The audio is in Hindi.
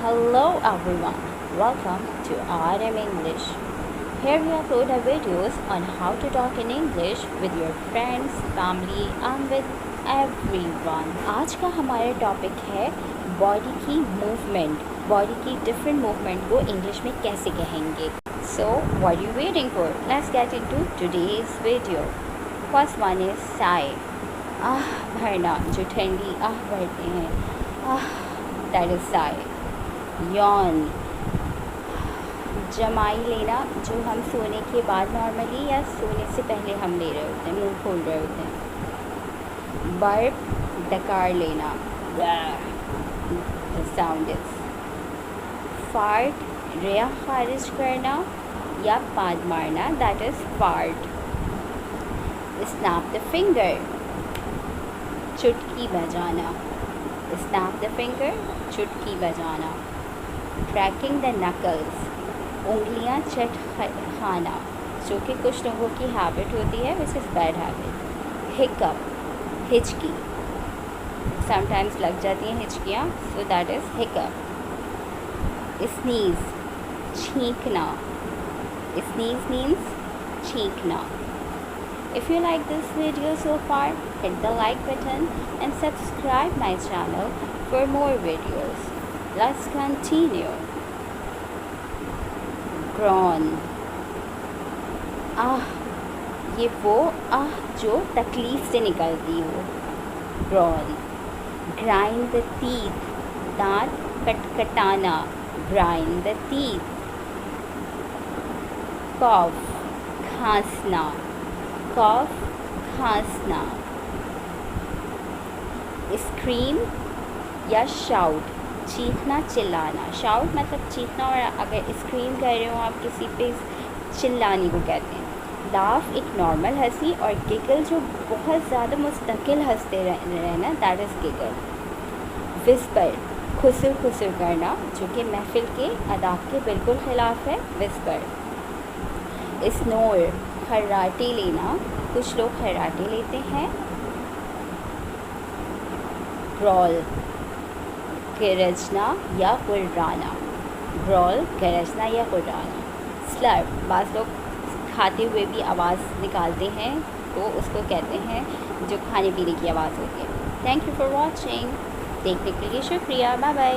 Hello everyone, welcome to RM English. Here we upload our videos on how to talk in English with your friends, family and with everyone. आज का हमारा टॉपिक है बॉडी की मूवमेंट, बॉडी की डिफरेंट मूवमेंट को इंग्लिश में कैसे कहेंगे. So what are you waiting for? Let's get into today's video. First one is sigh. भरना, जो ठंडी भरते हैं, that is sigh. yawn, जमाई लेना, जो हम सोने के बाद नॉर्मली या सोने से पहले हम ले रहे होते हैं, मुंह खोल रहे होते हैं. बर्प, डकार लेना, the sound is. फार्ट, रिया खारिज करना या पाद मारना, that is fart. snap the finger, चुटकी बजाना. snap the finger, चुटकी बजाना. क्रैकिंग द नकल्स, उंगलियां चट खाना, जो कि कुछ लोगों की हैबिट होती है, which is bad habit. Hiccup, हिचकी, समटाइम्स लग जाती हैं हिचकियाँ, so that is hiccup. Sneeze, छींकना. स्नीज़ मीन्स छींकना. If you like this video so far, hit the like button and subscribe my channel for more videos. Let's continue. Groan, ये वो जो तकलीफ से निकलती हो. Groan. Grind the teeth, दांत कटकटाना. Grind the teeth. Cough, खांसना. Cough, खांसना. Scream या shout, चीखना चिल्लाना. शाउट मतलब चीखना, और अगर स्क्रीम कर रहे हो आप किसी पे, चिल्लाने को कहते हैं. लाफ, एक नॉर्मल हंसी, और गिगल जो बहुत ज़्यादा मुस्तकिल हंसते रहना, दैट इज़ गिगल. विस्पर, खुसर खुसर करना, जो कि महफिल के अदाब के बिल्कुल ख़िलाफ़ है. विस्पर. स्नोर, खर्राटे लेना, कुछ लोग खर्राटे लेते हैं. ग्रॉल, गरजना या गुर्राना. ग्रॉल, गरजना या गुर्राना. स्लर्प, बाज़ लोग खाते हुए भी आवाज़ निकालते हैं, तो उसको कहते हैं जो खाने पीने की आवाज़ होती है. Thank you for watching. देखने के लिए शुक्रिया. Bye bye.